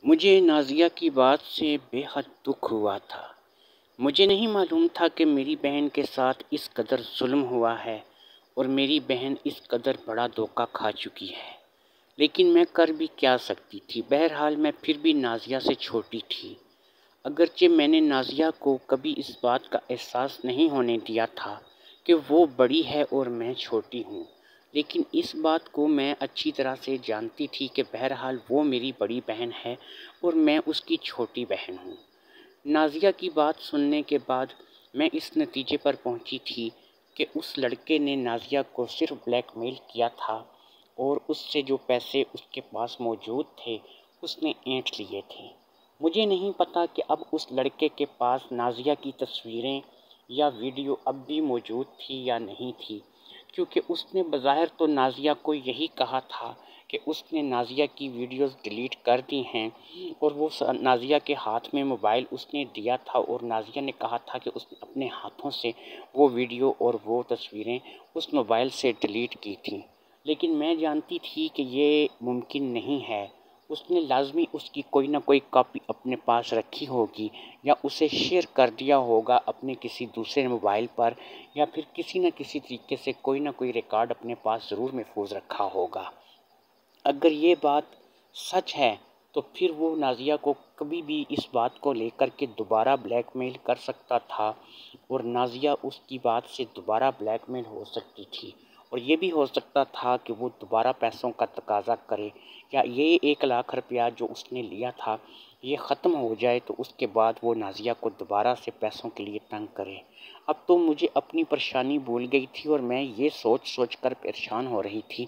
مجھے نازیہ کی بات سے بے حد دکھ ہوا تھا۔ مجھے نہیں معلوم تھا کہ میری بہن کے ساتھ اس قدر ظلم ہوا ہے اور میری بہن اس قدر بڑا دھوکہ کھا چکی ہے۔ لیکن میں کر بھی کیا سکتی تھی؟ بہرحال میں پھر بھی نازیہ سے چھوٹی تھی۔ اگرچہ میں نے نازیہ کو کبھی اس بات کا احساس نہیں ہونے دیا تھا کہ وہ بڑی ہے اور میں چھوٹی ہوں، لیکن اس بات کو میں اچھی طرح سے جانتی تھی کہ بہرحال وہ میری بڑی بہن ہے اور میں اس کی چھوٹی بہن ہوں۔ نازیہ کی بات سننے کے بعد میں اس نتیجے پر پہنچی تھی کہ اس لڑکے نے نازیہ کو صرف بلیک میل کیا تھا اور اس سے جو پیسے اس کے پاس موجود تھے اس نے اینٹھ لیے تھے۔ مجھے نہیں پتا کہ اب اس لڑکے کے پاس نازیہ کی تصویریں یا ویڈیو اب بھی موجود تھی یا نہیں تھی، کیونکہ اس نے بظاہر تو نازیہ کو یہی کہا تھا کہ اس نے نازیہ کی ویڈیوز ڈیلیٹ کر دی ہیں اور وہ نازیہ کے ہاتھ میں موبائل اس نے دیا تھا اور نازیہ نے کہا تھا کہ اس نے اپنے ہاتھوں سے وہ ویڈیو اور وہ تصویریں اس موبائل سے ڈیلیٹ کی تھیں۔ لیکن میں جانتی تھی کہ یہ ممکن نہیں ہے۔ اس نے لازمی اس کی کوئی نہ کوئی کاپی اپنے پاس رکھی ہوگی یا اسے شیئر کر دیا ہوگا اپنے کسی دوسرے موبائل پر، یا پھر کسی نہ کسی طریقے سے کوئی نہ کوئی ریکارڈ اپنے پاس ضرور محفوظ رکھا ہوگا۔ اگر یہ بات سچ ہے تو پھر وہ نازیہ کو کبھی بھی اس بات کو لے کر کے دوبارہ بلیک میل کر سکتا تھا اور نازیہ اس کی بات سے دوبارہ بلیک میل ہو سکتی تھی، اور یہ بھی ہو سکتا تھا کہ وہ دوبارہ پیسوں کا تقاضا کرے یا یہ 1 لاکھ روپیہ جو اس نے لیا تھا یہ ختم ہو جائے تو اس کے بعد وہ نازیہ کو دوبارہ سے پیسوں کے لیے تنگ کرے۔ اب تو مجھے اپنی پریشانی بھول گئی تھی اور میں یہ سوچ سوچ کر پریشان ہو رہی تھی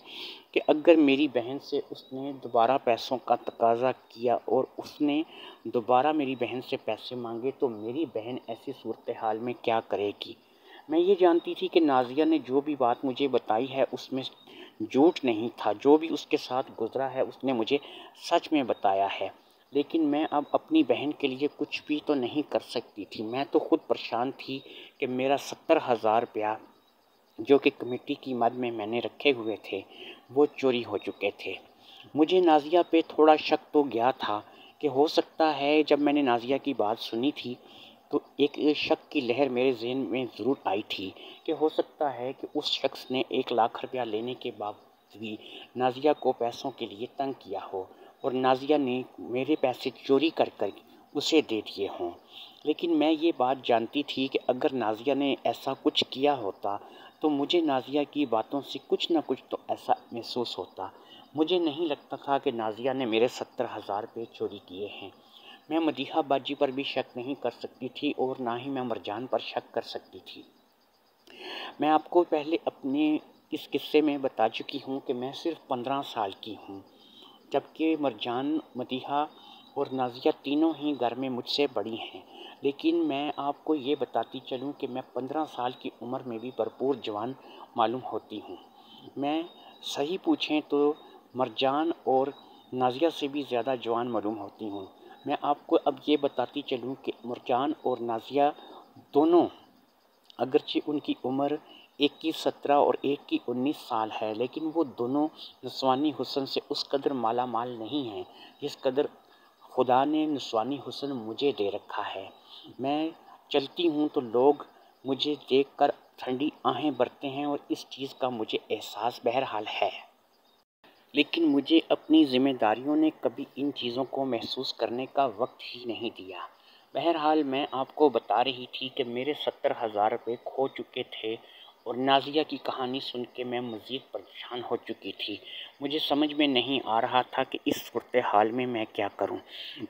کہ اگر میری بہن سے اس نے دوبارہ پیسوں کا تقاضا کیا اور اس نے دوبارہ میری بہن سے پیسے مانگے تو میری بہن ایسی صورتحال میں کیا کرے گی۔ میں یہ جانتی تھی کہ نازیہ نے جو بھی بات مجھے بتائی ہے اس میں جھوٹ نہیں تھا، جو بھی اس کے ساتھ گزرا ہے اس نے مجھے سچ میں بتایا ہے، لیکن میں اب اپنی بہن کے لیے کچھ بھی تو نہیں کر سکتی تھی۔ میں تو خود پریشان تھی کہ میرا 70,000 روپیہ جو کہ کمیٹی کی مد میں نے رکھے ہوئے تھے وہ چوری ہو چکے تھے۔ مجھے نازیہ پہ تھوڑا شک تو گیا تھا کہ ہو سکتا ہے، جب میں نے نازیہ کی بات سنی تھی تو ایک شک کی لہر میرے ذہن میں ضرور آئی تھی کہ ہو سکتا ہے کہ اس شخص نے 1 لاکھ روپیہ لینے کے بعد بھی نازیہ کو پیسوں کے لیے تنگ کیا ہو اور نازیہ نے میرے پیسے چوری کر کر اسے دے دیے ہوں۔ لیکن میں یہ بات جانتی تھی کہ اگر نازیہ نے ایسا کچھ کیا ہوتا تو مجھے نازیہ کی باتوں سے کچھ نہ کچھ تو ایسا محسوس ہوتا۔ مجھے نہیں لگتا تھا کہ نازیہ نے میرے 70,000 روپے چوری کیے ہیں۔ میں مدیحہ باجی پر بھی شک نہیں کر سکتی تھی اور نہ ہی میں مرجان پر شک کر سکتی تھی۔ میں آپ کو پہلے اپنے اس قصے میں بتا چکی ہوں کہ میں صرف 15 سال کی ہوں، جبکہ مرجان، مدیحہ اور نازیہ تینوں ہی گھر میں مجھ سے بڑی ہیں۔ لیکن میں آپ کو یہ بتاتی چلوں کہ میں 15 سال کی عمر میں بھی بھرپور جوان معلوم ہوتی ہوں۔ میں صحیح پوچھیں تو مرجان اور نازیہ سے بھی زیادہ جوان معلوم ہوتی ہوں۔ میں آپ کو اب یہ بتاتی چلوں کہ مرجان اور نازیہ دونوں، اگرچہ ان کی عمر ایک کی 17 اور ایک کی 19 سال ہے، لیکن وہ دونوں نسوانی حسن سے اس قدر مالا مال نہیں ہیں جس قدر خدا نے نسوانی حسن مجھے دے رکھا ہے۔ میں چلتی ہوں تو لوگ مجھے دیکھ کر ٹھنڈی آہیں بھرتے ہیں اور اس چیز کا مجھے احساس بہرحال ہے۔ لیکن مجھے اپنی ذمہ داریوں نے کبھی ان چیزوں کو محسوس کرنے کا وقت ہی نہیں دیا۔ بہرحال میں آپ کو بتا رہی تھی کہ میرے 70,000 روپے کھو چکے تھے اور نازیہ کی کہانی سن کے میں مزید پریشان ہو چکی تھی۔ مجھے سمجھ میں نہیں آ رہا تھا کہ اس صورتحال میں کیا کروں۔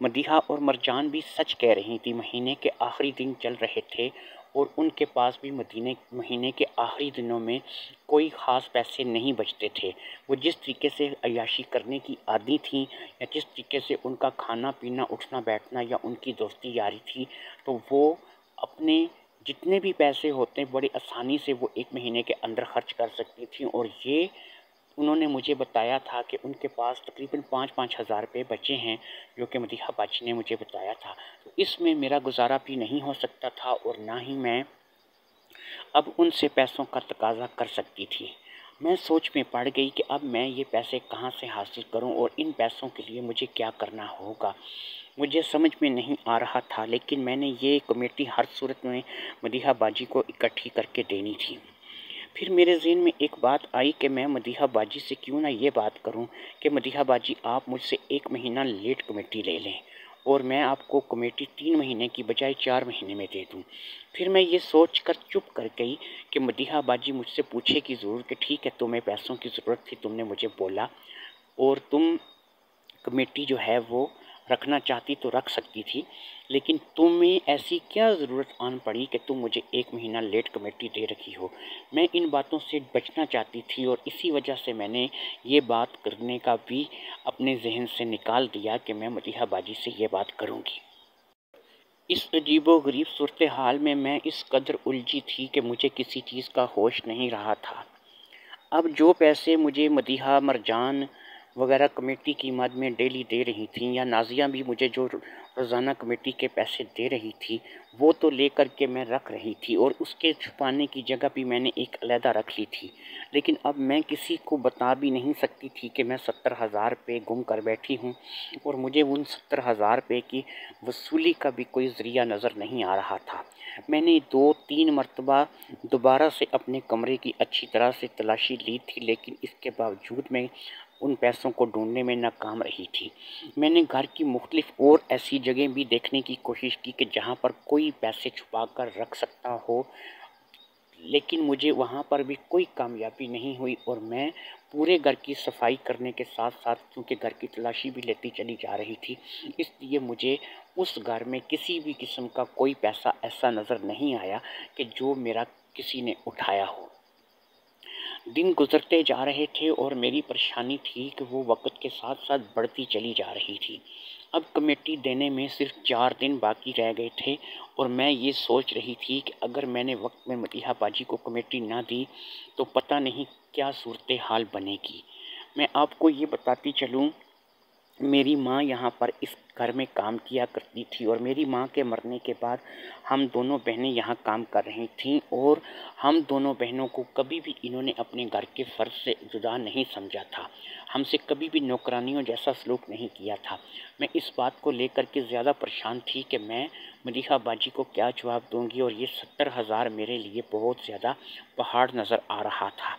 مدیحہ اور مرجان بھی سچ کہہ رہی تھی۔ مہینے کے آخری دن چل رہے تھے اور ان کے پاس بھی مہینے کے آخری دنوں میں کوئی خاص پیسے نہیں بچتے تھے۔ وہ جس طریقے سے عیاشی کرنے کی عادی تھیں یا جس طریقے سے ان کا کھانا پینا، اٹھنا بیٹھنا یا ان کی دوستی یاری تھی، تو وہ اپنے جتنے بھی پیسے ہوتے بڑی آسانی سے وہ 1 مہینے کے اندر خرچ کر سکتی تھیں، اور یہ انہوں نے مجھے بتایا تھا کہ ان کے پاس تقریباً 5-5 ہزار روپے بچے ہیں، جو کہ مدیحہ باجی نے مجھے بتایا تھا۔ تو اس میں میرا گزارا بھی نہیں ہو سکتا تھا اور نہ ہی میں اب ان سے پیسوں کا تقاضا کر سکتی تھی۔ میں سوچ میں پڑ گئی کہ اب میں یہ پیسے کہاں سے حاصل کروں اور ان پیسوں کے لیے مجھے کیا کرنا ہوگا۔ مجھے سمجھ میں نہیں آ رہا تھا، لیکن میں نے یہ کمیٹی ہر صورت میں مدیحہ باجی کو اکٹھی کر کے دینی تھی۔ پھر میرے ذہن میں ایک بات آئی کہ میں مدیحہ باجی سے کیوں نہ یہ بات کروں کہ مدیحہ باجی آپ مجھ سے 1 مہینہ لیٹ کمیٹی لے لیں اور میں آپ کو کمیٹی 3 مہینے کی بجائے 4 مہینے میں دے دوں۔ پھر میں یہ سوچ کر چپ کر گئی کہ مدیحہ باجی مجھ سے پوچھے گی ضرور کہ ٹھیک ہے تمہیں پیسوں کی ضرورت تھی، تم نے مجھے بولا اور تم کمیٹی جو ہے وہ رکھنا چاہتی تو رکھ سکتی تھی، لیکن تمہیں ایسی کیا ضرورت آن پڑی کہ تم مجھے 1 مہینہ لیٹ کمیٹی دے رکھی ہو۔ میں ان باتوں سے بچنا چاہتی تھی اور اسی وجہ سے میں نے یہ بات کرنے کا بھی اپنے ذہن سے نکال دیا کہ میں مدیحہ باجی سے یہ بات کروں گی۔ اس عجیب و غریب صورتحال میں اس قدر الجھی تھی کہ مجھے کسی چیز کا ہوش نہیں رہا تھا۔ اب جو پیسے مجھے مدیحہ، مرجان وغیرہ کمیٹی کی مد میں ڈیلی دے رہی تھیں، یا نازیہ بھی مجھے جو روزانہ کمیٹی کے پیسے دے رہی تھی، وہ تو لے کر کے میں رکھ رہی تھی اور اس کے چھپانے کی جگہ بھی میں نے ایک علیحدہ رکھ لی تھی۔ لیکن اب میں کسی کو بتا بھی نہیں سکتی تھی کہ میں 70,000 روپے گم کر بیٹھی ہوں اور مجھے ان 70,000 روپے کی وصولی کا بھی کوئی ذریعہ نظر نہیں آ رہا تھا۔ میں نے 2-3 مرتبہ دوبارہ سے اپنے کمرے کی اچھی طرح سے تلاشی لی تھی، لیکن اس کے باوجود میں ان پیسوں کو ڈھونڈنے میں ناکام رہی تھی۔ میں نے گھر کی مختلف اور ایسی جگہیں بھی دیکھنے کی کوشش کی کہ جہاں پر کوئی پیسے چھپا کر رکھ سکتا ہو، لیکن مجھے وہاں پر بھی کوئی کامیابی نہیں ہوئی اور میں پورے گھر کی صفائی کرنے کے ساتھ ساتھ، کیونکہ گھر کی تلاشی بھی لیتی چلی جا رہی تھی، اس لیے مجھے اس گھر میں کسی بھی قسم کا کوئی پیسہ ایسا نظر نہیں آیا کہ جو میرا کسی نے اٹھایا ہو۔ دن گزرتے جا رہے تھے اور میری پریشانی تھی کہ وہ وقت کے ساتھ ساتھ بڑھتی چلی جا رہی تھی۔ اب کمیٹی دینے میں صرف 4 دن باقی رہ گئے تھے اور میں یہ سوچ رہی تھی کہ اگر میں نے وقت میں مدیحہ باجی کو کمیٹی نہ دی تو پتہ نہیں کیا صورتحال بنے گی۔ میں آپ کو یہ بتاتی چلوں، میری ماں یہاں پر اس گھر میں کام کیا کرتی تھی اور میری ماں کے مرنے کے بعد ہم دونوں بہنیں یہاں کام کر رہی تھیں اور ہم دونوں بہنوں کو کبھی بھی انہوں نے اپنے گھر کے فرض سے جدا نہیں سمجھا تھا، ہم سے کبھی بھی نوکرانیوں جیسا سلوک نہیں کیا تھا۔ میں اس بات کو لے کر کے زیادہ پریشان تھی کہ میں مدیحہ باجی کو کیا جواب دوں گی، اور یہ 70,000 میرے لیے بہت زیادہ پہاڑ نظر آ رہا تھا۔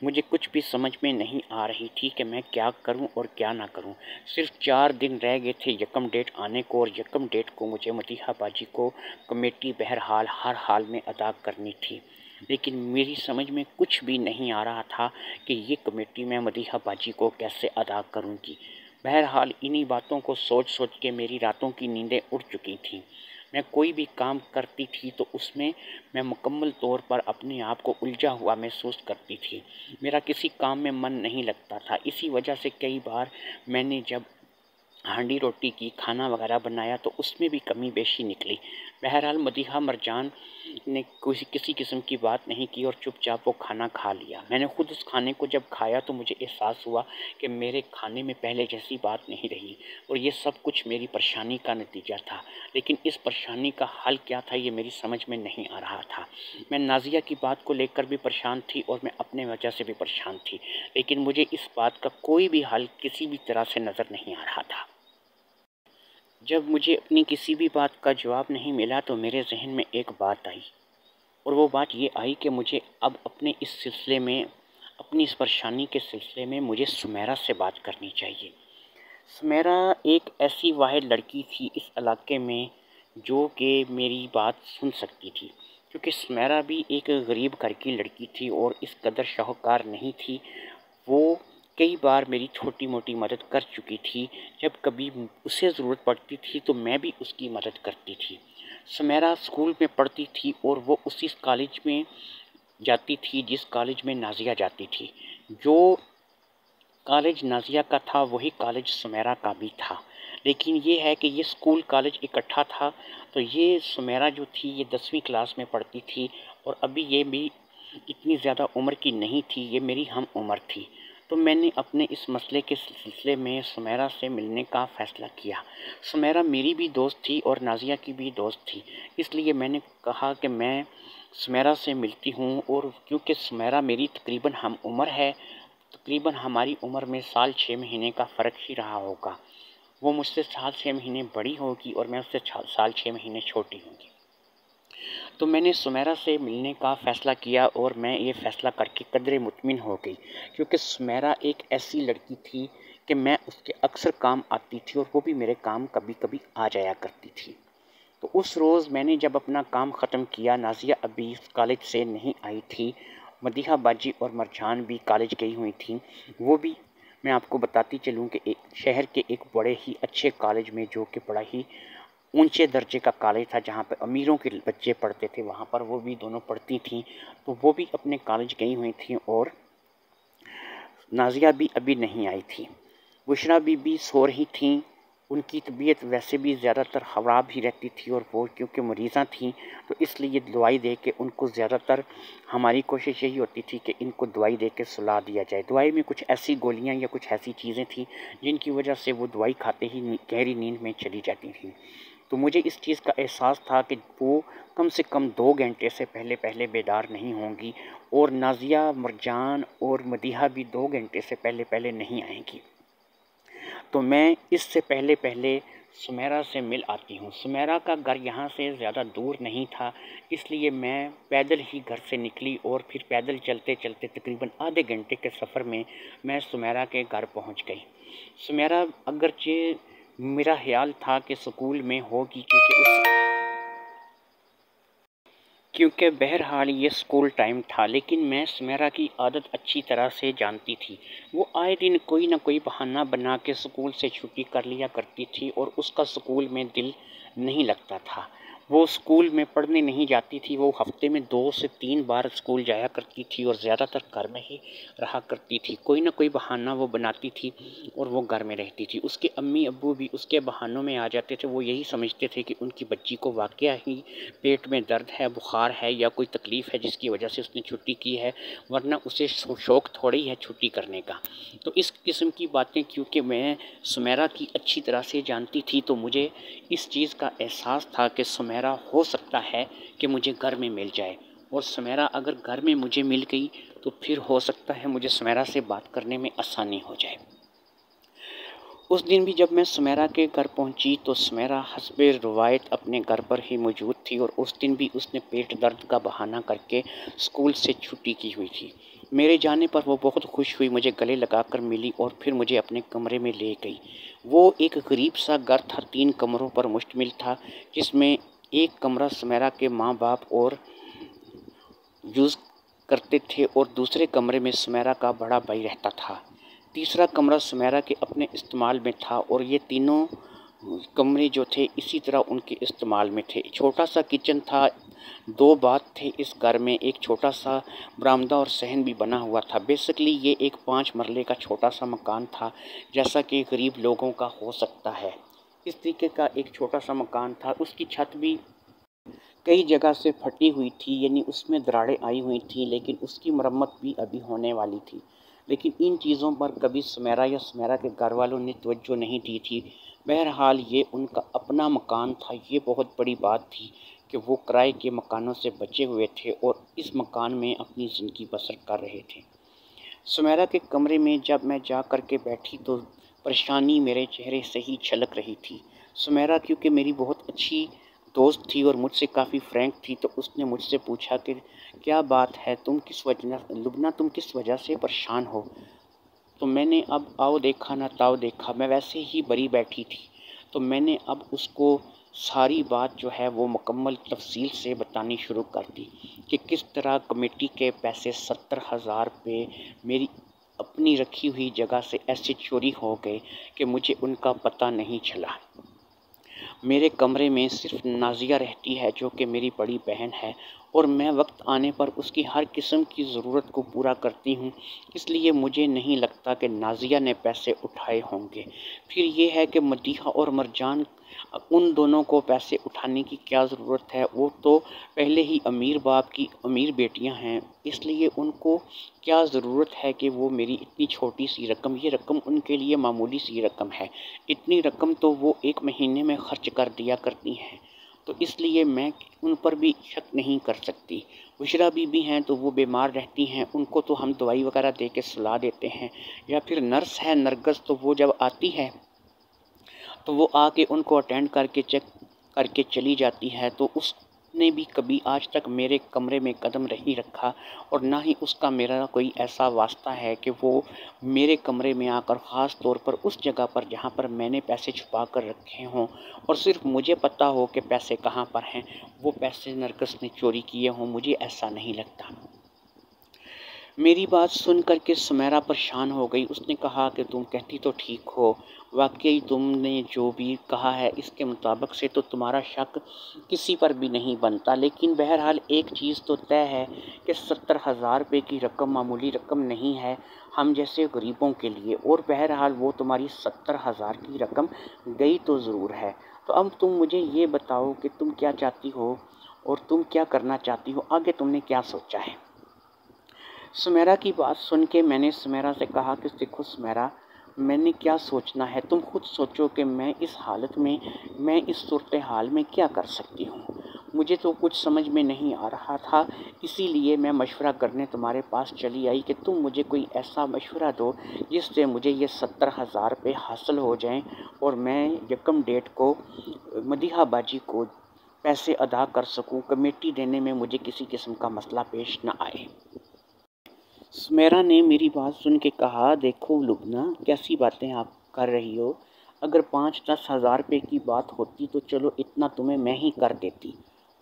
مجھے کچھ بھی سمجھ میں نہیں آ رہی تھی کہ میں کیا کروں اور کیا نہ کروں۔ صرف 4 دن رہ گئے تھے یکم ڈیٹ آنے کو، اور یکم ڈیٹ کو مجھے مدیحہ باجی کو کمیٹی بہرحال ہر حال میں ادا کرنی تھی، لیکن میری سمجھ میں کچھ بھی نہیں آ رہا تھا کہ یہ کمیٹی میں مدیحہ باجی کو کیسے ادا کروں گی۔ بہرحال انہی باتوں کو سوچ سوچ کے میری راتوں کی نیندیں اڑ چکی تھیں۔ میں کوئی بھی کام کرتی تھی تو اس میں مکمل طور پر اپنے آپ کو الجھا ہوا محسوس کرتی تھی۔ میرا کسی کام میں من نہیں لگتا تھا۔ اسی وجہ سے کئی بار میں نے جب ہانڈی روٹی کی، کھانا وغیرہ بنایا تو اس میں بھی کمی بیشی نکلی۔ بہرحال مدیحہ، مرجان نے کسی قسم کی بات نہیں کی اور چپ چاپ وہ کھانا کھا لیا۔ میں نے خود اس کھانے کو جب کھایا تو مجھے احساس ہوا کہ میرے کھانے میں پہلے جیسی بات نہیں رہی اور یہ سب کچھ میری پریشانی کا نتیجہ تھا، لیکن اس پریشانی کا حل کیا تھا یہ میری سمجھ میں نہیں آ رہا تھا۔ میں نازیہ کی بات کو لے کر بھی پریشان تھی اور میں اپنے وجہ سے بھی پریشان تھی، لیکن مجھے اس بات کا کوئی بھی حل کسی بھی طرح سے نظر نہیں آ رہا تھا۔ جب مجھے اپنی کسی بھی بات کا جواب نہیں ملا تو میرے ذہن میں ایک بات آئی، اور وہ بات یہ آئی کہ مجھے اب اپنے اس سلسلے میں، اپنی اس پریشانی کے سلسلے میں مجھے سمیرہ سے بات کرنی چاہیے۔ سمیرہ ایک ایسی واحد لڑکی تھی اس علاقے میں جو کہ میری بات سن سکتی تھی، کیونکہ سمیرہ بھی ایک غریب گھر کی لڑکی تھی اور اس قدر شاہکار نہیں تھی۔ وہ کئی بار میری چھوٹی موٹی مدد کر چکی تھی، جب کبھی اسے ضرورت پڑتی تھی تو میں بھی اس کی مدد کرتی تھی۔ سمیرہ اسکول میں پڑھتی تھی اور وہ اسی کالج میں جاتی تھی جس کالج میں نازیہ جاتی تھی۔ جو کالج نازیہ کا تھا وہی کالج سمیرہ کا بھی تھا، لیکن یہ ہے کہ یہ اسکول کالج اکٹھا تھا، تو یہ سمیرہ جو تھی یہ 10ویں کلاس میں پڑھتی تھی اور ابھی یہ بھی اتنی زیادہ عمر کی نہیں تھی، یہ میری ہم عمر تھی۔ تو میں نے اپنے اس مسئلے کے سلسلے میں سمیرہ سے ملنے کا فیصلہ کیا۔ سمیرہ میری بھی دوست تھی اور نازیہ کی بھی دوست تھی، اس لیے میں نے کہا کہ میں سمیرہ سے ملتی ہوں، اور کیونکہ سمیرہ میری تقریباً ہم عمر ہے، تقریباً ہماری عمر میں سال 6 مہینے کا فرق ہی رہا ہوگا۔ وہ مجھ سے سال 6 مہینے بڑی ہوگی اور میں اس سے سال 6 مہینے چھوٹی ہوں گی۔ تو میں نے سمیرہ سے ملنے کا فیصلہ کیا، اور میں یہ فیصلہ کر کے قدرے مطمئن ہو گئی، کیونکہ سمیرہ ایک ایسی لڑکی تھی کہ میں اس کے اکثر کام آتی تھی، اور وہ بھی میرے کام کبھی کبھی آ جایا کرتی تھی۔ تو اس روز میں نے جب اپنا کام ختم کیا، نازیہ ابھی کالج سے نہیں آئی تھی، مدیحہ باجی اور مرجان بھی کالج گئی ہوئی تھیں۔ وہ بھی میں آپ کو بتاتی چلوں کہ شہر کے ایک بڑے ہی اچھے کالج میں، جو کہ بڑا ہی اونچے درجے کا کالج تھا، جہاں پہ امیروں کے بچے پڑھتے تھے، وہاں پر وہ بھی دونوں پڑھتی تھیں۔ تو وہ بھی اپنے کالج گئی ہوئی تھیں، اور نازیہ بھی ابھی نہیں آئی تھی۔ بشریٰ بھی سو رہی تھیں۔ ان کی طبیعت ویسے بھی زیادہ تر خراب ہی رہتی تھی، اور وہ کیونکہ مریضاں تھیں تو اس لیے دوائی دے کے ان کو زیادہ تر ہماری کوشش یہی ہوتی تھی کہ ان کو دوائی دے کے سلا دیا جائے۔ دوائی میں کچھ ایسی گولیاں یا کچھ ایسی چیزیں تھیں جن کی وجہ سے وہ دوائی کھاتے ہی گہری نیند میں چلی جاتی تھیں۔ تو مجھے اس چیز کا احساس تھا کہ وہ کم سے کم 2 گھنٹے سے پہلے بیدار نہیں ہوں گی، اور نازیہ، مرجان اور مدیحہ بھی 2 گھنٹے سے پہلے نہیں آئیں گی۔ تو میں اس سے پہلے سمیرہ سے مل آتی ہوں۔ سمیرہ کا گھر یہاں سے زیادہ دور نہیں تھا، اس لیے میں پیدل ہی گھر سے نکلی، اور پھر پیدل چلتے چلتے تقریباً آدھے گھنٹے کے سفر میں سمیرہ کے گھر پہنچ گئی۔ سمیرہ اگرچہ میرا خیال تھا کہ سکول میں ہوگی، کیونکہ بہرحال یہ سکول ٹائم تھا، لیکن میں سمیرہ کی عادت اچھی طرح سے جانتی تھی۔ وہ آئے دن کوئی نہ کوئی بہانہ بنا کے سکول سے چھٹی کر لیا کرتی تھی، اور اس کا سکول میں دل نہیں لگتا تھا۔ وہ سکول میں پڑھنے نہیں جاتی تھی، وہ ہفتے میں 2 سے 3 بار سکول جایا کرتی تھی، اور زیادہ تر گھر میں ہی رہا کرتی تھی۔ کوئی نہ کوئی بہانہ وہ بناتی تھی اور وہ گھر میں رہتی تھی۔ اس کے امی ابو بھی اس کے بہانوں میں آ جاتے تھے۔ وہ یہی سمجھتے تھے کہ ان کی بچی کو واقعہ ہی پیٹ میں درد ہے، بخار ہے، یا کوئی تکلیف ہے جس کی وجہ سے اس نے چھٹی کی ہے، ورنہ اسے شوق تھوڑی ہے چھٹی کرنے کا۔ تو اس قسم کی باتیں کیونکہ میں سمیرہ کی اچھی طرح سے جانتی تھی، تو مجھے اس چیز کا احساس تھا کہ سمیرہ ہو سکتا ہے کہ مجھے گھر میں مل جائے، اور سمیرہ اگر گھر میں مجھے مل گئی تو پھر ہو سکتا ہے مجھے سمیرہ سے بات کرنے میں آسانی ہو جائے۔ اس دن بھی جب میں سمیرہ کے گھر پہنچی تو سمیرہ حسب روایت اپنے گھر پر ہی موجود تھی، اور اس دن بھی اس نے پیٹ درد کا بہانہ کر کے اسکول سے چھٹی کی ہوئی تھی۔ میرے جانے پر وہ بہت خوش ہوئی، مجھے گلے لگا کر ملی، اور پھر مجھے اپنے کمرے میں لے گئی۔ وہ ایک غریب سا گھر تھا، 3 کمروں پر مشتمل تھا، جس میں ایک کمرہ سمیرہ کے ماں باپ اور یوز کرتے تھے، اور دوسرے کمرے میں سمیرہ کا بڑا بھائی رہتا تھا۔ تیسرا کمرہ سمیرہ کے اپنے استعمال میں تھا، اور یہ تینوں کمرے جو تھے اسی طرح ان کے استعمال میں تھے۔ چھوٹا سا کچن تھا، 2 باتھ تھے اس گھر میں، ایک چھوٹا سا برآمدہ اور صحن بھی بنا ہوا تھا۔ بیسکلی یہ ایک 5 مرلے کا چھوٹا سا مکان تھا، جیسا کہ غریب لوگوں کا ہو سکتا ہے۔ اس طریقے کا ایک چھوٹا سا مکان تھا۔ اس کی چھت بھی کئی جگہ سے پھٹی ہوئی تھی، یعنی اس میں دراڑیں آئی ہوئی تھیں، لیکن اس کی مرمت بھی ابھی ہونے والی تھی۔ لیکن ان چیزوں پر کبھی سمیرہ یا سمیرہ کے گھر والوں نے توجہ نہیں دی تھی۔ بہرحال یہ ان کا اپنا مکان تھا، یہ بہت بڑی بات تھی کہ وہ کرائے کے مکانوں سے بچے ہوئے تھے اور اس مکان میں اپنی زندگی بسر کر رہے تھے۔ سمیرہ کے کمرے میں جب میں جا کر کے بیٹھی تو پریشانی میرے چہرے سے ہی چھلک رہی تھی۔ سمیرہ کیونکہ میری بہت اچھی دوست تھی اور مجھ سے کافی فرینک تھی، تو اس نے مجھ سے پوچھا کہ کیا بات ہے، لبنہ تم کس وجہ سے پریشان ہو؟ تو میں نے اب آؤ دیکھا نہ تاؤ دیکھا، میں ویسے ہی بری بیٹھی تھی، تو میں نے اب اس کو ساری بات جو ہے وہ مکمل تفصیل سے بتانی شروع کر دی کہ کس طرح کمیٹی کے پیسے 70,000 روپے میری اپنی رکھی ہوئی جگہ سے ایسے چوری ہو گئے کہ مجھے ان کا پتہ نہیں چلا۔ میرے کمرے میں صرف نازیہ رہتی ہے جو کہ میری بڑی بہن ہے، اور میں وقت آنے پر اس کی ہر قسم کی ضرورت کو پورا کرتی ہوں، اس لیے مجھے نہیں لگتا کہ نازیہ نے پیسے اٹھائے ہوں گے۔ پھر یہ ہے کہ مدیحہ اور مرجان، ان دونوں کو پیسے اٹھانے کی کیا ضرورت ہے؟ وہ تو پہلے ہی امیر باپ کی امیر بیٹیاں ہیں، اس لیے ان کو کیا ضرورت ہے کہ وہ میری اتنی چھوٹی سی رقم، یہ رقم ان کے لیے معمولی سی رقم ہے، اتنی رقم تو وہ ایک مہینے میں خرچ کر دیا کرتی ہیں۔ تو اس لیے میں ان پر بھی شک نہیں کر سکتی۔ بشریٰ بی بی ہیں تو وہ بیمار رہتی ہیں، ان کو تو ہم دوائی وغیرہ دے کے سلا دیتے ہیں، یا پھر نرس ہے نرگس، تو وہ جب آتی ہے تو وہ آ کے ان کو اٹینڈ کر کے چیک کر کے چلی جاتی ہے، تو اس نے بھی کبھی آج تک میرے کمرے میں قدم نہیں رکھا، اور نہ ہی اس کا میرا کوئی ایسا واسطہ ہے کہ وہ میرے کمرے میں آ کر خاص طور پر اس جگہ پر جہاں پر میں نے پیسے چھپا کر رکھے ہوں اور صرف مجھے پتہ ہو کہ پیسے کہاں پر ہیں، وہ پیسے نرگس نے چوری کیے ہوں، مجھے ایسا نہیں لگتا۔ میری بات سن کر کے سمیرا پریشان ہو گئی۔ اس نے کہا کہ تم کہتی تو ٹھیک ہو، واقعی تم نے جو بھی کہا ہے اس کے مطابق سے تو تمہارا شک کسی پر بھی نہیں بنتا، لیکن بہرحال ایک چیز تو طے ہے کہ 70,000 روپے کی رقم معمولی رقم نہیں ہے ہم جیسے غریبوں کے لیے، اور بہرحال وہ تمہاری 70,000 کی رقم گئی تو ضرور ہے۔ تو اب تم مجھے یہ بتاؤ کہ تم کیا چاہتی ہو اور تم کیا کرنا چاہتی ہو، آگے تم نے کیا سوچا ہے؟ سمیرا کی بات سن کے میں نے سمیرا سے کہا کہ دیکھو سمیرا، میں نے کیا سوچنا ہے، تم خود سوچو کہ میں اس حالت میں اس صورتحال میں کیا کر سکتی ہوں۔ مجھے تو کچھ سمجھ میں نہیں آ رہا تھا، اسی لیے میں مشورہ کرنے تمہارے پاس چلی آئی کہ تم مجھے کوئی ایسا مشورہ دو جس سے مجھے یہ 70,000 روپے حاصل ہو جائیں اور میں یکم ڈیٹ کو مدیحہ باجی کو پیسے ادا کر سکوں، کمیٹی دینے میں مجھے کسی قسم کا مسئلہ پیش نہ آئے۔ سمیرا نے میری بات سن کے کہا، دیکھو لبنہ، کیسی باتیں آپ کر رہی ہو؟ اگر 5-10 ہزار روپے کی بات ہوتی تو چلو اتنا تمہیں میں ہی کر دیتی،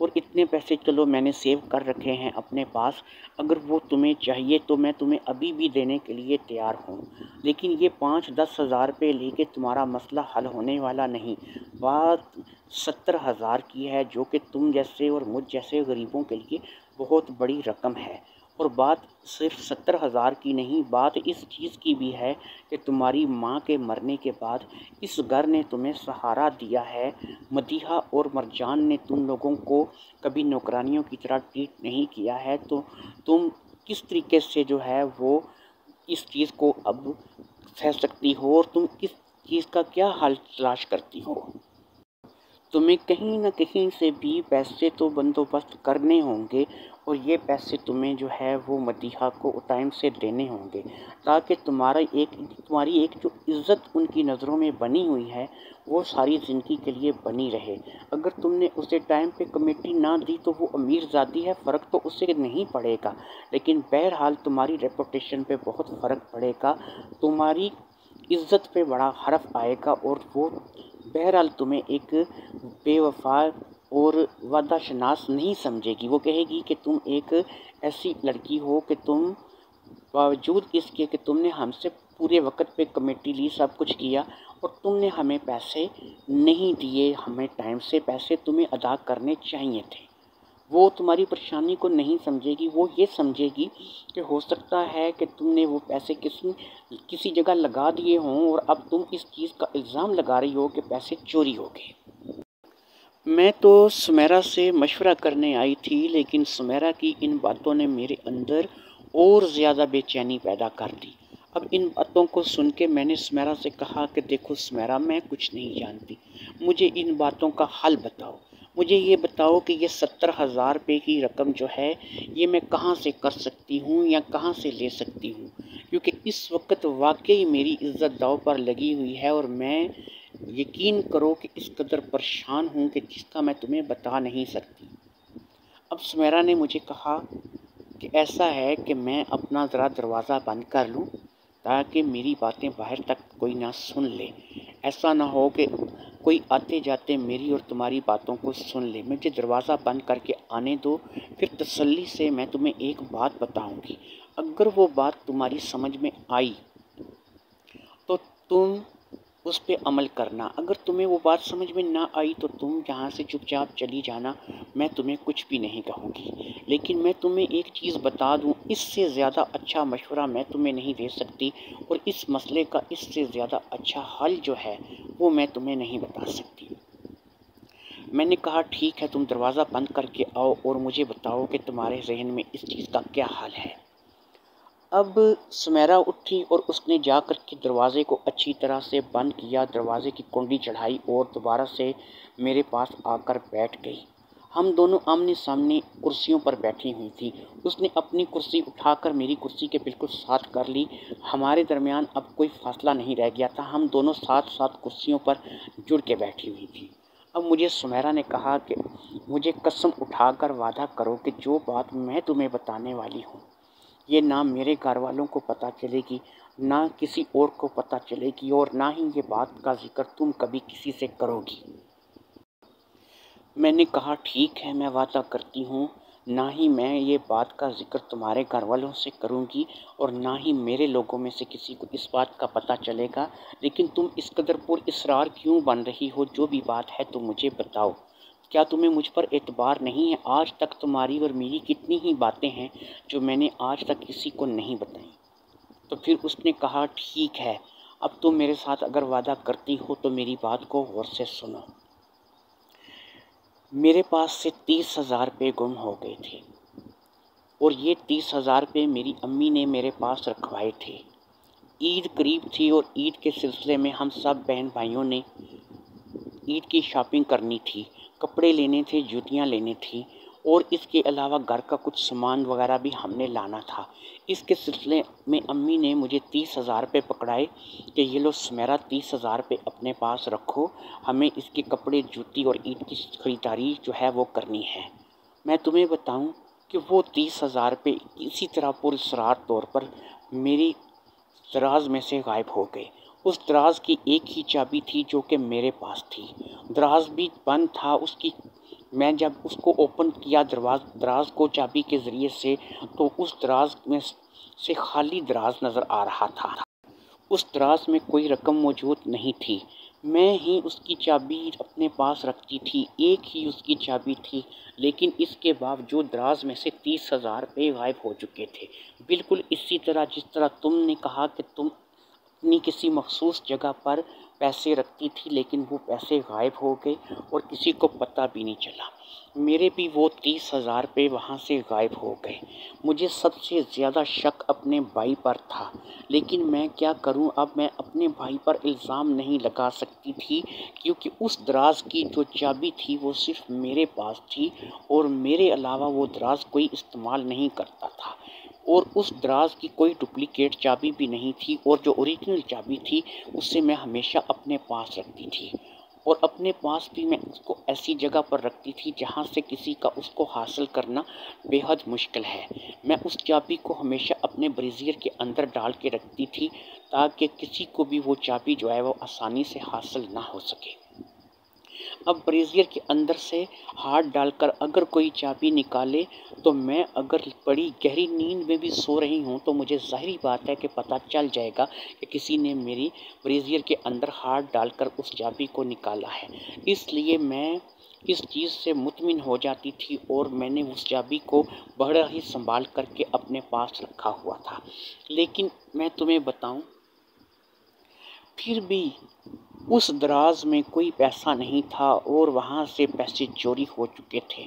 اور اتنے پیسے چلو میں نے سیو کر رکھے ہیں اپنے پاس، اگر وہ تمہیں چاہیے تو میں تمہیں ابھی بھی دینے کے لیے تیار ہوں، لیکن یہ 5-10 ہزار روپے لے کے تمہارا مسئلہ حل ہونے والا نہیں۔ بات 70,000 کی ہے، جو کہ تم جیسے اور مجھ جیسے غریبوں کے لیے بہت بڑی رقم ہے، اور بات صرف 70,000 کی نہیں، بات اس چیز کی بھی ہے کہ تمہاری ماں کے مرنے کے بعد اس گھر نے تمہیں سہارا دیا ہے، مدیحہ اور مرجان نے تم لوگوں کو کبھی نوکرانیوں کی طرح ٹریٹ نہیں کیا ہے، تو تم کس طریقے سے جو ہے وہ اس چیز کو اب سہ سکتی ہو، اور تم اس چیز کا کیا حل تلاش کرتی ہو؟ تمہیں کہیں نہ کہیں سے بھی پیسے تو بندوبست کرنے ہوں گے، اور یہ پیسے تمہیں جو ہے وہ مدیحہ کو ٹائم سے دینے ہوں گے، تاکہ تمہاری ایک جو عزت ان کی نظروں میں بنی ہوئی ہے وہ ساری زندگی کے لیے بنی رہے۔ اگر تم نے اسے ٹائم پہ کمیٹی نہ دی تو وہ امیر ذاتی ہے، فرق تو اسے نہیں پڑے گا، لیکن بہرحال تمہاری ریپوٹیشن پہ بہت فرق پڑے گا، تمہاری عزت پہ بڑا حرف آئے گا، اور وہ بہرحال تمہیں ایک بے وفا اور وعدہ شناس نہیں سمجھے گی۔ وہ کہے گی کہ تم ایک ایسی لڑکی ہو کہ تم باوجود اس کے کہ تم نے ہم سے پورے وقت پہ کمیٹی لی، سب کچھ کیا، اور تم نے ہمیں پیسے نہیں دیے، ہمیں ٹائم سے پیسے تمہیں ادا کرنے چاہیے تھے۔ وہ تمہاری پریشانی کو نہیں سمجھے گی، وہ یہ سمجھے گی کہ ہو سکتا ہے کہ تم نے وہ پیسے کسی جگہ لگا دیے ہوں، اور اب تم اس چیز کا الزام لگا رہی ہو کہ پیسے چوری ہو گئے۔ میں تو سمیرا سے مشورہ کرنے آئی تھی، لیکن سمیرا کی ان باتوں نے میرے اندر اور زیادہ بے چینی پیدا کر دی۔ اب ان باتوں کو سن کے میں نے سمیرا سے کہا کہ دیکھو سمیرا، میں کچھ نہیں جانتی، مجھے ان باتوں کا حل بتاؤ۔ مجھے یہ بتاؤ کہ یہ 70,000 روپے کی رقم جو ہے یہ میں کہاں سے کر سکتی ہوں یا کہاں سے لے سکتی ہوں، کیونکہ اس وقت واقعی میری عزت داؤ پر لگی ہوئی ہے، اور میں یقین کرو کہ اس قدر پریشان ہوں کہ جس کا میں تمہیں بتا نہیں سکتی۔ اب سمیرا نے مجھے کہا کہ ایسا ہے کہ میں اپنا ذرا دروازہ بند کر لوں تاکہ میری باتیں باہر تک کوئی نہ سن لے، ایسا نہ ہو کہ کوئی آتے جاتے میری اور تمہاری باتوں کو سن لے، مجھے دروازہ بند کر کے آنے دو، پھر تسلی سے میں تمہیں ایک بات بتاؤں گی، اگر وہ بات تمہاری سمجھ میں آئی تو تم اس پہ عمل کرنا، اگر تمہیں وہ بات سمجھ میں نہ آئی تو تم یہاں سے چپ چاپ چلی جانا، میں تمہیں کچھ بھی نہیں کہوں گی۔ لیکن میں تمہیں ایک چیز بتا دوں، اس سے زیادہ اچھا مشورہ میں تمہیں نہیں دے سکتی، اور اس مسئلے کا اس سے زیادہ اچھا حل جو ہے وہ میں تمہیں نہیں بتا سکتی۔ میں نے کہا ٹھیک ہے، تم دروازہ بند کر کے آؤ اور مجھے بتاؤ کہ تمہارے ذہن میں اس چیز کا کیا حال ہے۔ اب سمیرا اٹھی اور اس نے جا کر کے دروازے کو اچھی طرح سے بند کیا، دروازے کی کنڈی چڑھائی اور دوبارہ سے میرے پاس آ کر بیٹھ گئی۔ ہم دونوں آمنے سامنے کرسیوں پر بیٹھی ہوئی تھی۔ اس نے اپنی کرسی اٹھا کر میری کرسی کے بالکل ساتھ کر لی۔ ہمارے درمیان اب کوئی فاصلہ نہیں رہ گیا تھا، ہم دونوں ساتھ ساتھ کرسیوں پر جڑ کے بیٹھی ہوئی تھی۔ اب مجھے سمیرا نے کہا کہ مجھے قسم اٹھا کر وعدہ کرو کہ جو بات میں تمہیں بتانے والی ہوں یہ نہ میرے گھر والوں کو پتہ چلے گی، نہ کسی اور کو پتہ چلے گی، اور نہ ہی یہ بات کا ذکر تم کبھی کسی سے کرو گی۔ میں نے کہا ٹھیک ہے، میں وعدہ کرتی ہوں، نہ ہی میں یہ بات کا ذکر تمہارے گھر والوں سے کروں گی اور نہ ہی میرے لوگوں میں سے کسی کو اس بات کا پتہ چلے گا، لیکن تم اس قدر پر اصرار کیوں بن رہی ہو؟ جو بھی بات ہے تم مجھے بتاؤ۔ کیا تمہیں مجھ پر اعتبار نہیں ہے؟ آج تک تمہاری اور میری کتنی ہی باتیں ہیں جو میں نے آج تک کسی کو نہیں بتائیں۔ تو پھر اس نے کہا ٹھیک ہے، اب تم میرے ساتھ اگر وعدہ کرتی ہو تو میری بات کو غور سے سنو۔ میرے پاس سے 30,000 روپے گم ہو گئے تھے اور یہ 30,000 روپے میری امی نے میرے پاس رکھوائے تھے۔ عید قریب تھی اور عید کے سلسلے میں ہم سب بہن بھائیوں نے عید کی شاپنگ کرنی تھی، کپڑے لینے تھے، جوتیاں لینی تھیں اور اس کے علاوہ گھر کا کچھ سامان وغیرہ بھی ہم نے لانا تھا۔ اس کے سلسلے میں امی نے مجھے 30,000 روپے پکڑائے کہ یہ لو سمیرا، 30,000 روپے اپنے پاس رکھو، ہمیں اس کے کپڑے، جوتی اور عید کی خریداری جو ہے وہ کرنی ہے۔ میں تمہیں بتاؤں کہ وہ 30,000 روپے اسی طرح پراسرار طور پر میری دراز میں سے غائب ہو گئے۔ اس دراز کی ایک ہی چابی تھی جو کہ میرے پاس تھی، دراز بھی بند تھا اس کی۔ میں جب اس کو اوپن کیا دراز کو چابی کے ذریعے سے، تو اس دراز میں سے خالی دراز نظر آ رہا تھا۔ اس دراز میں کوئی رقم موجود نہیں تھی۔ میں ہی اس کی چابی اپنے پاس رکھتی تھی، ایک ہی اس کی چابی تھی، لیکن اس کے باوجود دراز میں سے 30,000 روپے غائب ہو چکے تھے۔ بالکل اسی طرح جس طرح تم نے کہا کہ تم اپنی کسی مخصوص جگہ پر پیسے رکھتی تھی، لیکن وہ پیسے غائب ہو گئے اور کسی کو پتہ بھی نہیں چلا۔ میرے بھی وہ 30,000 روپے وہاں سے غائب ہو گئے۔ مجھے سب سے زیادہ شک اپنے بھائی پر تھا، لیکن میں کیا کروں؟ اب میں اپنے بھائی پر الزام نہیں لگا سکتی تھی، کیونکہ اس دراز کی جو چابی تھی وہ صرف میرے پاس تھی اور میرے علاوہ وہ دراز کوئی استعمال نہیں کرتا تھا، اور اس دراز کی کوئی ڈپلیکیٹ چابی بھی نہیں تھی، اور جو اوریجنل چابی تھی اسے میں ہمیشہ اپنے پاس رکھتی تھی، اور اپنے پاس بھی میں اس کو ایسی جگہ پر رکھتی تھی جہاں سے کسی کا اس کو حاصل کرنا بے حد مشکل ہے۔ میں اس چابی کو ہمیشہ اپنے بریزیئر کے اندر ڈال کے رکھتی تھی تاکہ کسی کو بھی وہ چابی جو ہے وہ آسانی سے حاصل نہ ہو سکے۔ اب بریزیئر کے اندر سے ہاتھ ڈال کر اگر کوئی چابی نکالے تو میں اگر بڑی گہری نیند میں بھی سو رہی ہوں تو مجھے ظاہری بات ہے کہ پتہ چل جائے گا کہ کسی نے میری بریزیئر کے اندر ہاتھ ڈال کر اس چابی کو نکالا ہے۔ اس لیے میں اس چیز سے مطمئن ہو جاتی تھی اور میں نے اس چابی کو بڑا ہی سنبھال کر کے اپنے پاس رکھا ہوا تھا۔ لیکن میں تمہیں بتاؤں، پھر بھی اس دراز میں کوئی پیسہ نہیں تھا اور وہاں سے پیسے چوری ہو چکے تھے۔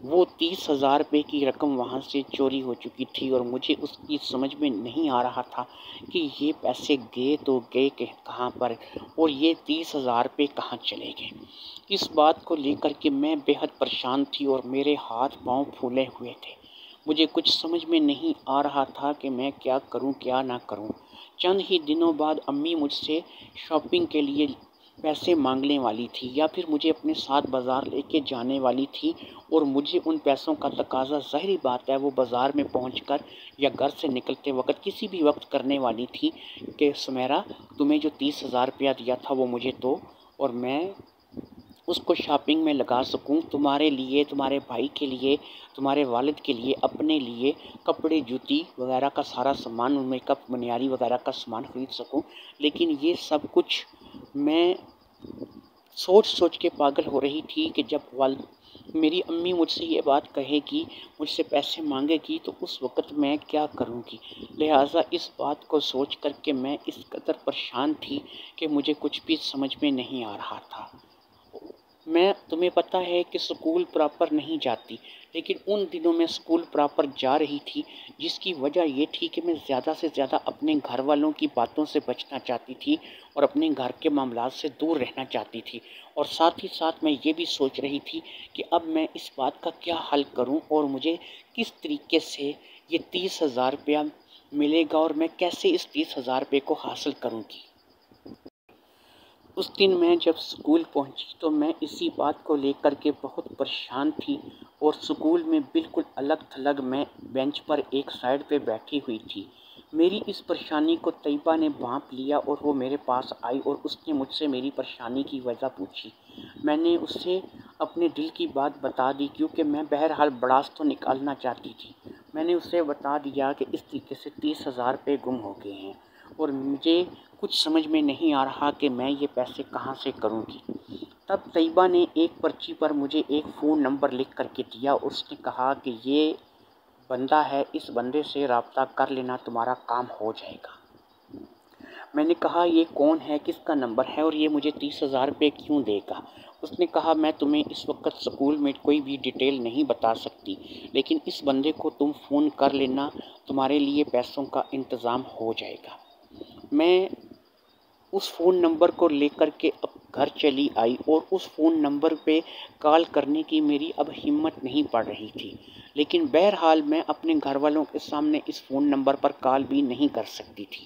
وہ 30,000 روپے کی رقم وہاں سے چوری ہو چکی تھی اور مجھے اس کی سمجھ میں نہیں آ رہا تھا کہ یہ پیسے گئے تو گئے کہاں پر، اور یہ 30,000 روپے کہاں چلے گئے۔ اس بات کو لے کر کے میں بے حد پریشان تھی اور میرے ہاتھ پاؤں پھولے ہوئے تھے۔ مجھے کچھ سمجھ میں نہیں آ رہا تھا کہ میں کیا کروں کیا نہ کروں۔ چند ہی دنوں بعد امی مجھ سے شاپنگ کے لیے پیسے مانگنے والی تھی، یا پھر مجھے اپنے ساتھ بازار لے کے جانے والی تھی، اور مجھے ان پیسوں کا تقاضا ظاہری بات ہے وہ بازار میں پہنچ کر یا گھر سے نکلتے وقت کسی بھی وقت کرنے والی تھی کہ سمیرا تمہیں جو 30,000 روپیہ دیا تھا وہ مجھے دو اور میں اس کو شاپنگ میں لگا سکوں، تمہارے لیے، تمہارے بھائی کے لیے، تمہارے والد کے لیے، اپنے لیے کپڑے، جوتی وغیرہ کا سارا سامان، میک اپ، منیاری وغیرہ کا سامان خرید سکوں۔ لیکن یہ سب کچھ میں سوچ سوچ کے پاگل ہو رہی تھی کہ جب میری امی مجھ سے یہ بات کہے گی، مجھ سے پیسے مانگے گی، تو اس وقت میں کیا کروں گی۔ لہٰذا اس بات کو سوچ کر کے میں اس قدر پریشان تھی کہ مجھے کچھ بھی سمجھ میں نہیں آ رہا تھا۔ میں تمہیں پتہ ہے کہ اسکول پراپر نہیں جاتی، لیکن ان دنوں میں اسکول پراپر جا رہی تھی، جس کی وجہ یہ تھی کہ میں زیادہ سے زیادہ اپنے گھر والوں کی باتوں سے بچنا چاہتی تھی اور اپنے گھر کے معاملات سے دور رہنا چاہتی تھی، اور ساتھ ہی ساتھ میں یہ بھی سوچ رہی تھی کہ اب میں اس بات کا کیا حل کروں اور مجھے کس طریقے سے یہ 30,000 روپیہ ملے گا اور میں کیسے اس 30,000 روپے کو حاصل کروں گی۔ اس دن میں جب اسکول پہنچی تو میں اسی بات کو لے کر کے بہت پریشان تھی، اور اسکول میں بالکل الگ تھلگ میں بینچ پر ایک سائڈ پہ بیٹھی ہوئی تھی۔ میری اس پریشانی کو طیبہ نے بھانپ لیا اور وہ میرے پاس آئی اور اس نے مجھ سے میری پریشانی کی وجہ پوچھی۔ میں نے اس سے اپنے دل کی بات بتا دی، کیونکہ میں بہرحال بڑاس تو نکالنا چاہتی تھی۔ میں نے اسے بتا دیا کہ اس طریقے سے 30,000 روپے گم ہو گئے ہیں اور مجھے کچھ سمجھ میں نہیں آ رہا کہ میں یہ پیسے کہاں سے کروں گی۔ تب طیبہ نے ایک پرچی پر مجھے ایک فون نمبر لکھ کر کے دیا اور اس نے کہا کہ یہ بندہ ہے، اس بندے سے رابطہ کر لینا، تمہارا کام ہو جائے گا۔ میں نے کہا یہ کون ہے، کس کا نمبر ہے اور یہ مجھے 30,000 روپے کیوں دے گا؟ اس نے کہا میں تمہیں اس وقت اسکول میں کوئی بھی ڈیٹیل نہیں بتا سکتی، لیکن اس بندے کو تم فون کر لینا، تمہارے لیے پیسوں کا انتظام ہو جائے گا۔ میں اس فون نمبر کو لے کر کے اب گھر چلی آئی اور اس فون نمبر پہ کال کرنے کی میری اب ہمت نہیں پڑ رہی تھی، لیکن بہرحال میں اپنے گھر والوں کے سامنے اس فون نمبر پر کال بھی نہیں کر سکتی تھی۔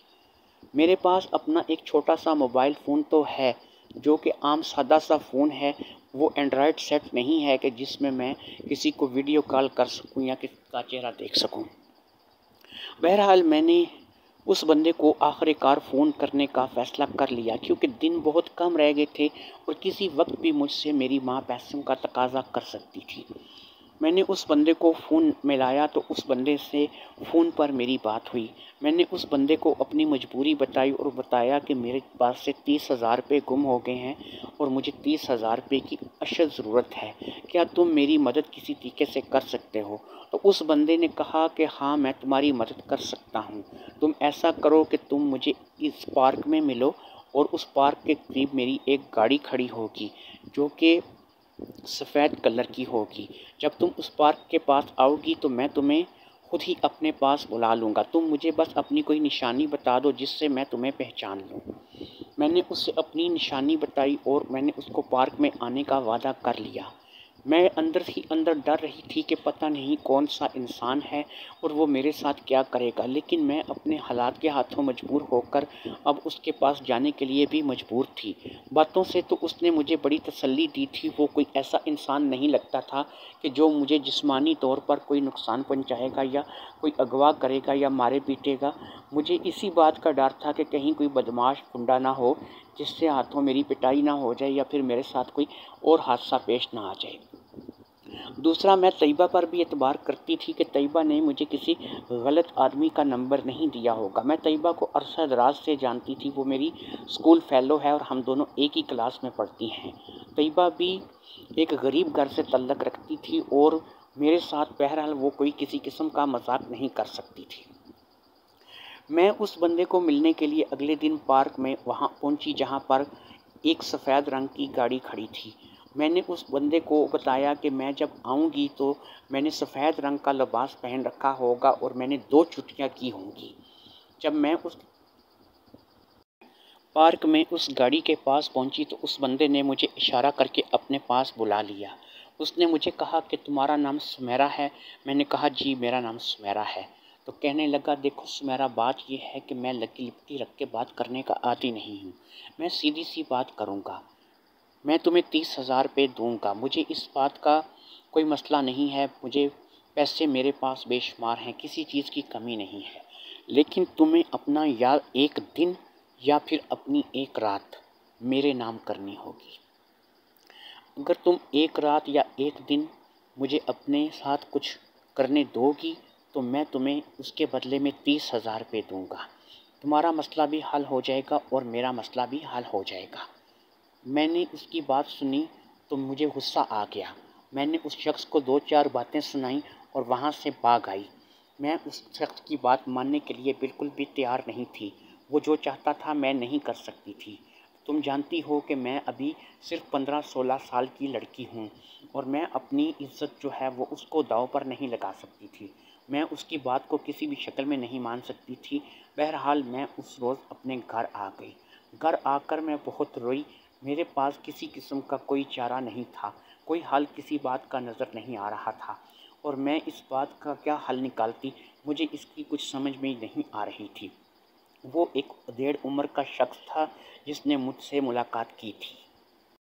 میرے پاس اپنا ایک چھوٹا سا موبائل فون تو ہے، جو کہ عام سادہ سا فون ہے، وہ اینڈرائڈ سیٹ نہیں ہے کہ جس میں کسی کو ویڈیو کال کر سکوں یا کسی کا چہرہ دیکھ سکوں۔ بہرحال میں نے اس بندے کو آخر کار فون کرنے کا فیصلہ کر لیا، کیونکہ دن بہت کم رہ گئے تھے اور کسی وقت بھی مجھ سے میری ماں پیسوں کا تقاضا کر سکتی تھی۔ میں نے اس بندے کو فون ملایا تو اس بندے سے فون پر میری بات ہوئی۔ میں نے اس بندے کو اپنی مجبوری بتائی اور بتایا کہ میرے پاس سے 30,000 روپے گم ہو گئے ہیں اور مجھے 30,000 روپے کی اشد ضرورت ہے، کیا تم میری مدد کسی طریقے سے کر سکتے ہو؟ تو اس بندے نے کہا کہ ہاں میں تمہاری مدد کر سکتا ہوں، تم ایسا کرو کہ تم مجھے اس پارک میں ملو، اور اس پارک کے قریب میری ایک گاڑی کھڑی ہوگی جو کہ سفید کلر کی ہوگی۔ جب تم اس پارک کے پاس آؤ گی تو میں تمہیں خود ہی اپنے پاس بلا لوں گا، تم مجھے بس اپنی کوئی نشانی بتا دو جس سے میں تمہیں پہچان لوں۔ میں نے اس سے اپنی نشانی بتائی اور میں نے اس کو پارک میں آنے کا وعدہ کر لیا۔ میں اندر ہی اندر ڈر رہی تھی کہ پتہ نہیں کون سا انسان ہے اور وہ میرے ساتھ کیا کرے گا، لیکن میں اپنے حالات کے ہاتھوں مجبور ہو کر اب اس کے پاس جانے کے لیے بھی مجبور تھی۔ باتوں سے تو اس نے مجھے بڑی تسلی دی تھی، وہ کوئی ایسا انسان نہیں لگتا تھا کہ جو مجھے جسمانی طور پر کوئی نقصان پہنچائے گا یا کوئی اغوا کرے گا یا مارے پیٹے گا۔ مجھے اسی بات کا ڈر تھا کہ کہیں کوئی بدمعاش گنڈا نہ ہو جس سے ہاتھوں میری پٹائی نہ ہو جائے یا پھر میرے ساتھ کوئی اور حادثہ پیش نہ آ جائے۔ دوسرا، میں طیبہ پر بھی اعتبار کرتی تھی کہ طیبہ نے مجھے کسی غلط آدمی کا نمبر نہیں دیا ہوگا۔ میں طیبہ کو عرصہ دراز سے جانتی تھی، وہ میری اسکول فیلو ہے اور ہم دونوں ایک ہی کلاس میں پڑھتی ہیں۔ طیبہ بھی ایک غریب گھر سے تعلق رکھتی تھی اور میرے ساتھ بہرحال وہ کوئی کسی قسم کا مذاق نہیں کر سکتی تھی۔ میں اس بندے کو ملنے کے لیے اگلے دن پارک میں وہاں پہنچی جہاں پر ایک سفید رنگ کی گاڑی کھڑی تھی۔ میں نے اس بندے کو بتایا کہ میں جب آؤں گی تو میں نے سفید رنگ کا لباس پہن رکھا ہوگا اور میں نے 2 چھٹیاں کی ہوں گی۔ جب میں اس پارک میں اس گاڑی کے پاس پہنچی تو اس بندے نے مجھے اشارہ کر کے اپنے پاس بلا لیا۔ اس نے مجھے کہا کہ تمہارا نام سمیرہ ہے؟ میں نے کہا جی میرا نام سمیرہ ہے۔ تو کہنے لگا دیکھو سمیرہ، بات یہ ہے کہ میں لکی لپٹی رکھ کے بات کرنے کا عادی نہیں ہوں، میں سیدھی سی بات کروں گا۔ میں تمہیں 30,000 روپے دوں گا، مجھے اس بات کا کوئی مسئلہ نہیں ہے، مجھے پیسے میرے پاس بے شمار ہیں، کسی چیز کی کمی نہیں ہے، لیکن تمہیں اپنا یا ایک دن یا پھر اپنی ایک رات میرے نام کرنی ہوگی۔ اگر تم ایک رات یا ایک دن مجھے اپنے ساتھ کچھ کرنے دو گی تو میں تمہیں اس کے بدلے میں 30,000 روپے دوں گا، تمہارا مسئلہ بھی حل ہو جائے گا اور میرا مسئلہ بھی حل ہو جائے گا۔ میں نے اس کی بات سنی تو مجھے غصہ آ گیا۔ میں نے اس شخص کو 2-4 باتیں سنائیں اور وہاں سے بھاگ آئی۔ میں اس شخص کی بات ماننے کے لیے بالکل بھی تیار نہیں تھی، وہ جو چاہتا تھا میں نہیں کر سکتی تھی۔ تم جانتی ہو کہ میں ابھی صرف 15-16 سال کی لڑکی ہوں اور میں اپنی عزت جو ہے وہ اس کو داؤ پر نہیں لگا سکتی تھی۔ میں اس کی بات کو کسی بھی شکل میں نہیں مان سکتی تھی۔ بہرحال میں اس روز اپنے گھر آ گئی۔ گھر آ کر میں بہت روئی۔ میرے پاس کسی قسم کا کوئی چارہ نہیں تھا، کوئی حل کسی بات کا نظر نہیں آ رہا تھا، اور میں اس بات کا کیا حل نکالتی مجھے اس کی کچھ سمجھ میں نہیں آ رہی تھی۔ وہ ایک 1.5 عمر کا شخص تھا جس نے مجھ سے ملاقات کی تھی۔